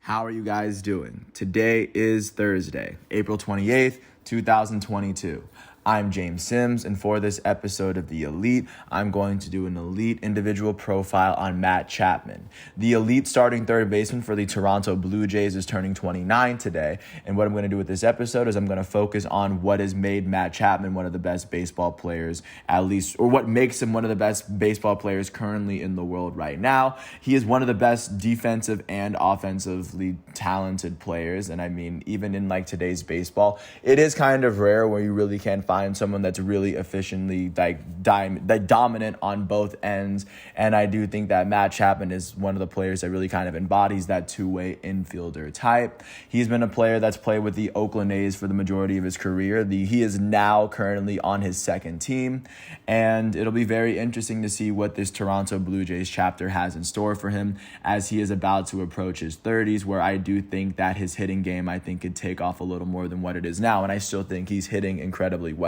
How are you guys doing? Today is Thursday, April 28th, 2022. I'm James Sims, and for this episode of The Elite, I'm going to do an elite individual profile on Matt Chapman. The elite starting third baseman for the Toronto Blue Jays is turning 29 today, and what I'm going to do with this episode is I'm going to focus on what has made Matt Chapman one of the best baseball players, at least, or what makes him one of the best baseball players currently in the world right now. He is one of the best defensive and offensively talented players, and I mean, even in like today's baseball, it is kind of rare where you really can find someone that's really efficiently dominant on both ends. And I do think that Matt Chapman is one of the players that really kind of embodies that two-way infielder type. He's been a player that's played with the Oakland A's for the majority of his career. He is now currently on his second team, and it'll be very interesting to see what this Toronto Blue Jays chapter has in store for him as he is about to approach his 30s, where I do think that his hitting game, I think, could take off a little more than what it is now, and I still think he's hitting incredibly well.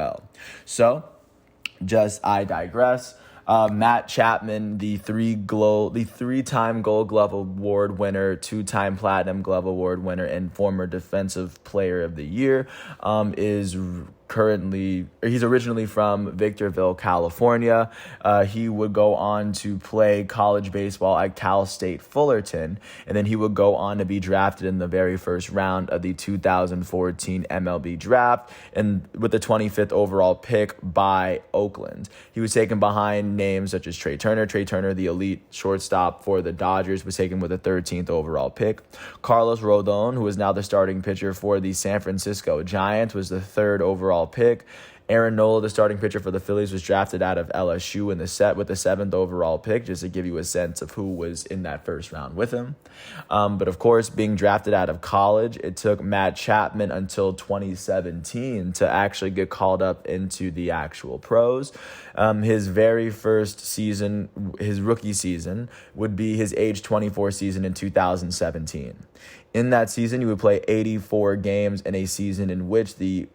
So, I digress. Matt Chapman, the three-time Gold Glove Award winner, two-time Platinum Glove Award winner, and former Defensive Player of the Year, he's originally from Victorville, California. He would go on to play college baseball at Cal State Fullerton, and then he would go on to be drafted in the very first round of the 2014 MLB draft, and with the 25th overall pick by Oakland. He was taken behind names such as Trey Turner. Trey Turner, the elite shortstop for the Dodgers, was taken with the 13th overall pick. Carlos Rodon, who is now the starting pitcher for the San Francisco Giants, was the third overall pick. Aaron Nola, the starting pitcher for the Phillies, was drafted out of LSU with the 7th overall pick, just to give you a sense of who was in that first round with him. But of course, being drafted out of college, it took Matt Chapman until 2017 to actually get called up into the actual pros. His very first season, his rookie season, would be his age 24 season in 2017. In that season, he would play 84 games in a season in which the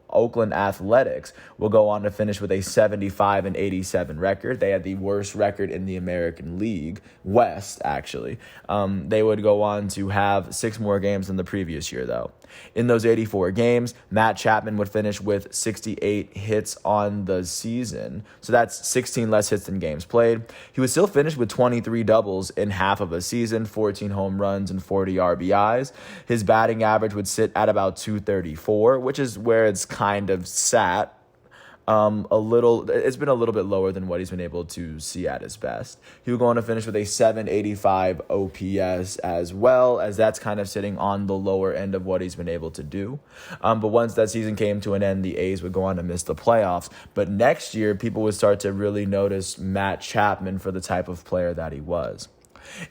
Oakland Athletics will go on to finish with a 75-87 record. They had the worst record in the American League West, actually. They would go on to have 6 more games than the previous year, though. In those 84 games, Matt Chapman would finish with 68 hits on the season. So that's 16 less hits than games played. He would still finish with 23 doubles in half of a season, 14 home runs, and 40 RBIs. His batting average would sit at about 234, which is where it's kind of sat. It's been a little bit lower than what he's been able to see at his best. He would go on to finish with a 785 OPS as well, as that's kind of sitting on the lower end of what he's been able to do. But once that season came to an end, the A's would go on to miss the playoffs. But next year, people would start to really notice Matt Chapman for the type of player that he was.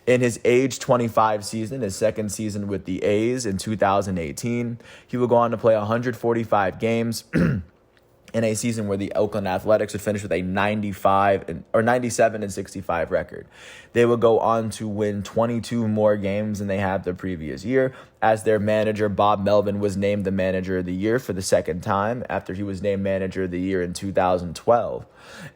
In his age 25 season, his second season with the A's in 2018, he would go on to play 145 games in a season where the Oakland Athletics would finish with a 97-65 record. They would go on to win 22 more games than they had the previous year, as their manager, Bob Melvin, was named the Manager of the Year for the second time after he was named Manager of the Year in 2012.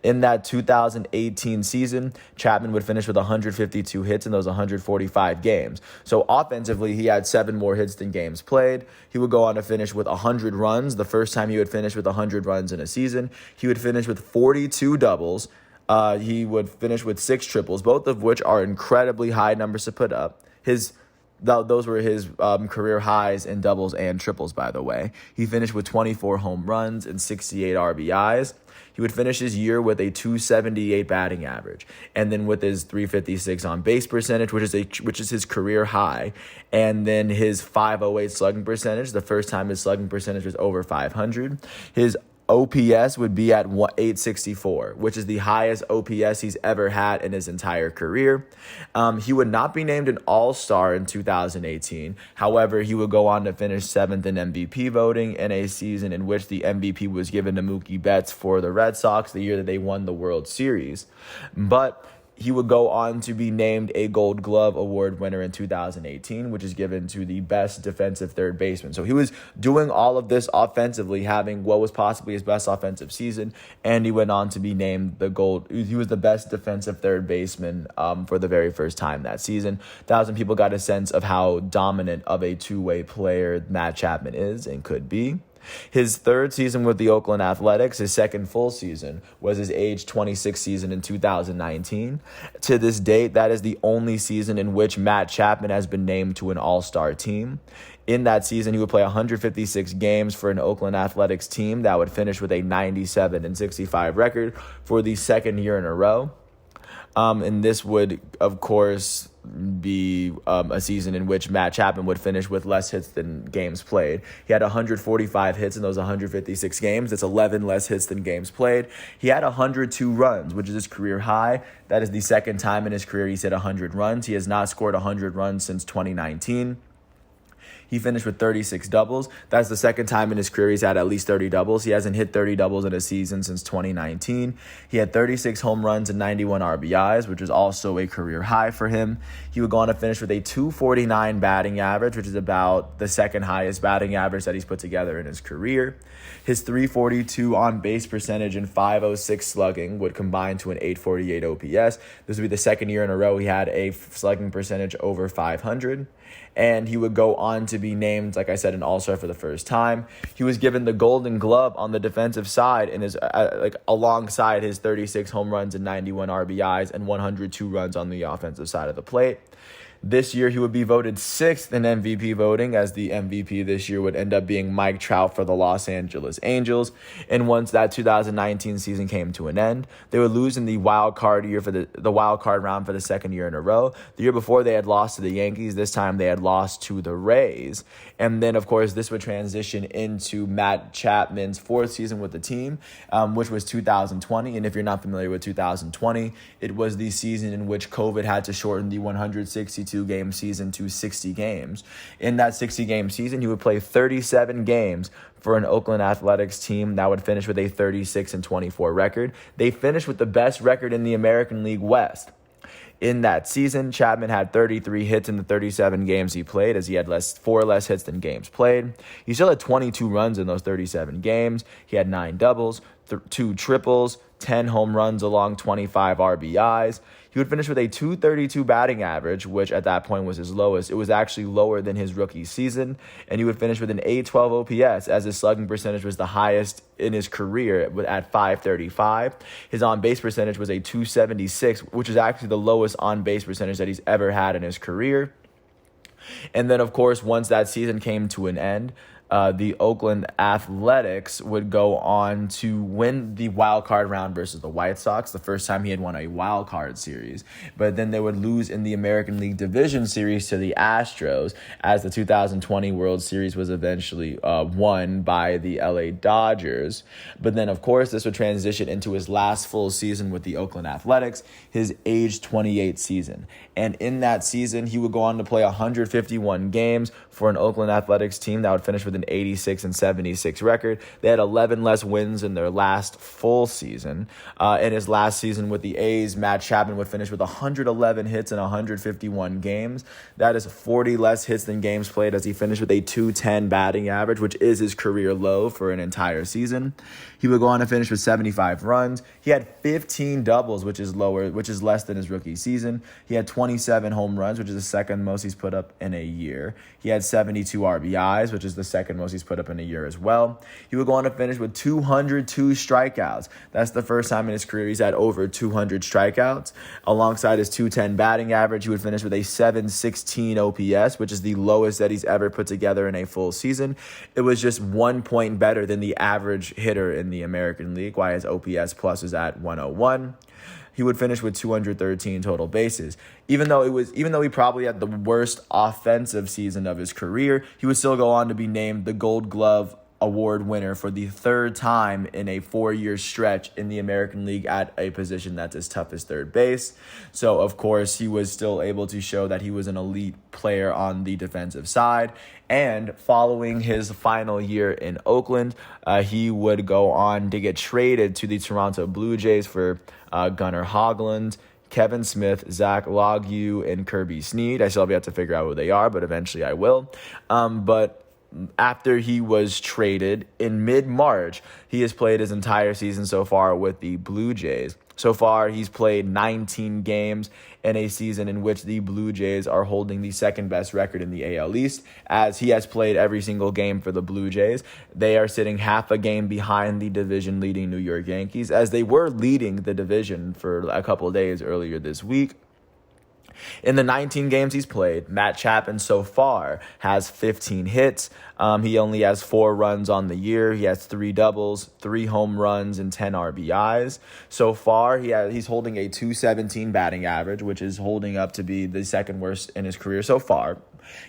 In that 2018 season, Chapman would finish with 152 hits in those 145 games. So offensively, he had 7 more hits than games played. He would go on to finish with 100 runs. The first time he would finish with 100 runs in a season, he would finish with 42 doubles. He would finish with 6 triples, both of which are incredibly high numbers to put up. Those were his career highs in doubles and triples, by the way. He finished with 24 home runs and 68 RBIs. He would finish his year with a 278 batting average, and then with his 356 on base percentage, which is his career high, and then his 508 slugging percentage. The first time his slugging percentage was over 500. His OPS would be at 864, which is the highest OPS he's ever had in his entire career. He would not be named an All-Star in 2018. However, he would go on to finish 7th in MVP voting in a season in which the MVP was given to Mookie Betts for the Red Sox the year that they won the World Series. But He would go on to be named a Gold Glove Award winner in 2018, which is given to the best defensive third baseman. So he was doing all of this offensively, having what was possibly his best offensive season, and he went on to be named he was the best defensive third baseman for the very first time that season. 1,000 people got a sense of how dominant of a two-way player Matt Chapman is and could be. His third season with the Oakland Athletics, his second full season, was his age 26 season in 2019. To this date, that is the only season in which Matt Chapman has been named to an all-star team. In that season, he would play 156 games for an Oakland Athletics team that would finish with a 97-65 record for the second year in a row. And this would, of course, be a season in which Matt Chapman would finish with less hits than games played. He had 145 hits in those 156 games. That's 11 less hits than games played. He had 102 runs, which is his career high. That is the second time in his career he's hit 100 runs. He has not scored 100 runs since 2019. He finished with 36 doubles. That's the second time in his career he's had at least 30 doubles. He hasn't hit 30 doubles in a season since 2019. He had 36 home runs and 91 RBIs, which is also a career high for him. He would go on to finish with a 249 batting average, which is about the second highest batting average that he's put together in his career. His 342 on-base percentage and 506 slugging would combine to an 848 OPS. This would be the second year in a row he had a slugging percentage over 500. And he would go on to be named, like I said, an all-star for the first time. He was given the Golden Glove on the defensive side and is alongside his 36 home runs and 91 RBIs and 102 runs on the offensive side of the plate. This year, he would be voted sixth in MVP voting, as the MVP this year would end up being Mike Trout for the Los Angeles Angels. And once that 2019 season came to an end, they would lose in the wild card year for the wild card round for the second year in a row. The year before, they had lost to the Yankees. This time, they had lost to the Rays. And then, of course, this would transition into Matt Chapman's fourth season with the team, which was 2020. And if you're not familiar with 2020, it was the season in which COVID had to shorten the 162-game season to 60 games. In that 60-game season, he would play 37 games for an Oakland Athletics team that would finish with a 36-24 record. They finished with the best record in the American League West. In that season, Chapman had 33 hits in the 37 games he played, as he had four less hits than games played. He still had 22 runs in those 37 games. He had 9 doubles, 2 triples, 10 home runs along 25 RBIs. He would finish with a 232 batting average, which at that point was his lowest. It was actually lower than his rookie season. And he would finish with an 812 OPS, as his slugging percentage was the highest in his career at 535. His on-base percentage was a 276, which is actually the lowest on-base percentage that he's ever had in his career. And then, of course, once that season came to an end, the Oakland Athletics would go on to win the wild card round versus the White Sox, the first time he had won a wild card series. But then they would lose in the American League Division Series to the Astros, as the 2020 World Series was eventually won by the LA Dodgers. But then, of course, this would transition into his last full season with the Oakland Athletics, his age 28 season. And in that season, he would go on to play 151 games for an Oakland Athletics team that would finish with an 86-76 record. They had 11 less wins in their last full season. In his last season with the A's, Matt Chapman would finish with 111 hits in 151 games. That is 40 less hits than games played, as he finished with a 210 batting average, which is his career low for an entire season. He would go on to finish with 75 runs. He had 15 doubles, which is less than his rookie season. He had 27 home runs, which is the second most he's put up in a year. He had 72 RBIs, which is the second most he's put up in a year as well. He would go on to finish with 202 strikeouts. That's the first time in his career he's had over 200 strikeouts. Alongside his 210 batting average, he would finish with a 716 OPS, which is the lowest that he's ever put together in a full season. It was just 1 point better than the average hitter in the American League, while his OPS plus is at 101. He would finish with 213 total bases. Even though he probably had the worst offensive season of his career, he would still go on to be named the Gold Glove Award winner for the third time in a 4-year stretch in the American League at a position that's as tough as third base. So, of course, he was still able to show that he was an elite player on the defensive side. And following his final year in Oakland, he would go on to get traded to the Toronto Blue Jays for Gunnar Hoglund. Kevin Smith, Zach Logue, and Kirby Sneed. I still have yet to figure out who they are, but eventually I will. But after he was traded in mid-March, he has played his entire season so far with the Blue Jays. So far, he's played 19 games in a season in which the Blue Jays are holding the second best record in the AL East, as he has played every single game for the Blue Jays. They are sitting half a game behind the division-leading New York Yankees, as they were leading the division for a couple of days earlier this week. In the 19 games he's played, Matt Chapman so far has 15 hits. He only has 4 runs on the year. He has 3 doubles, 3 home runs, and 10 RBIs. So far, he's holding a .217 batting average, which is holding up to be the second worst in his career so far.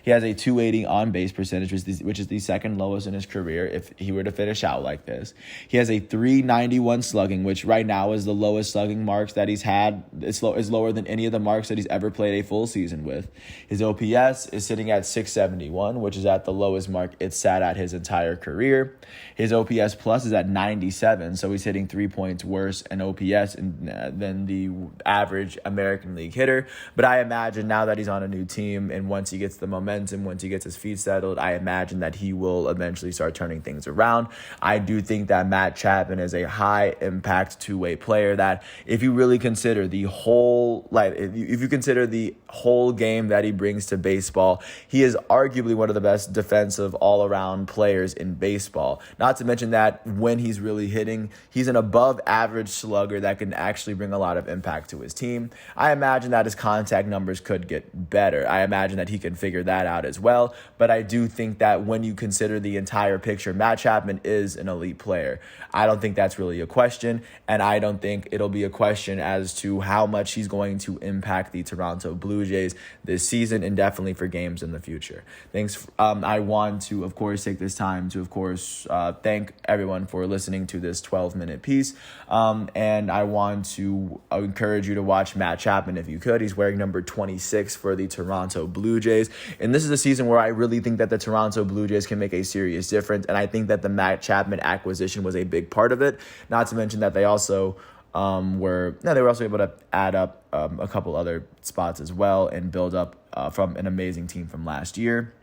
He has a .280 on-base percentage, which is the second lowest in his career if he were to finish out like this. He has a .391 slugging, which right now is the lowest slugging marks that he's had. It's lower than any of the marks that he's ever played a full season with. His OPS is sitting at .671, which is at the lowest mark it's sat at his entire career. His OPS plus is at 97, so he's hitting 3 points worse in OPS than the average American League hitter. But I imagine now that he's on a new team, and once he gets the momentum, once he gets his feet settled, I imagine that he will eventually start turning things around. I do think that Matt Chapman is a high impact two-way player that if you really consider the whole, if you consider the whole game that he brings to baseball, he is arguably one of the best defensive all-around players in baseball. Not to mention that when he's really hitting, he's an above average slugger that can actually bring a lot of impact to his team. I imagine that his contact numbers could get better. I imagine that he can figure that out as well. But I do think that when you consider the entire picture, Matt Chapman is an elite player. I don't think that's really a question, and I don't think it'll be a question as to how much he's going to impact the Toronto Blue Jays this season and definitely for games in the future. Thanks. I want to, of course, take this time to, of course, thank everyone for listening to this 12-minute piece. And I want to encourage you to watch Matt Chapman if you could. He's wearing number 26 for the Toronto Blue Jays. And this is a season where I really think that the Toronto Blue Jays can make a serious difference. And I think that the Matt Chapman acquisition was a big part of it. Not to mention that they also were also able to add up a couple other spots as well and build up from an amazing team from last year.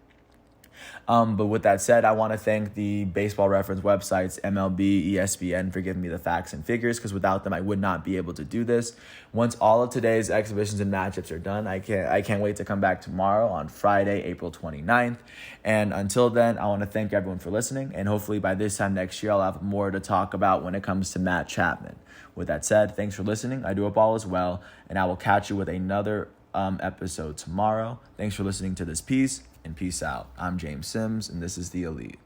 But with that said, I want to thank the baseball reference websites, MLB, ESPN, for giving me the facts and figures, because without them, I would not be able to do this. Once all of today's exhibitions and matchups are done, I can't wait to come back tomorrow on Friday, April 29th. And until then, I want to thank everyone for listening. And hopefully by this time next year, I'll have more to talk about when it comes to Matt Chapman. With that said, thanks for listening. I do hope all is well, and I will catch you with another episode tomorrow. Thanks for listening to this piece, and peace out. I'm James Sims, and this is The Elite.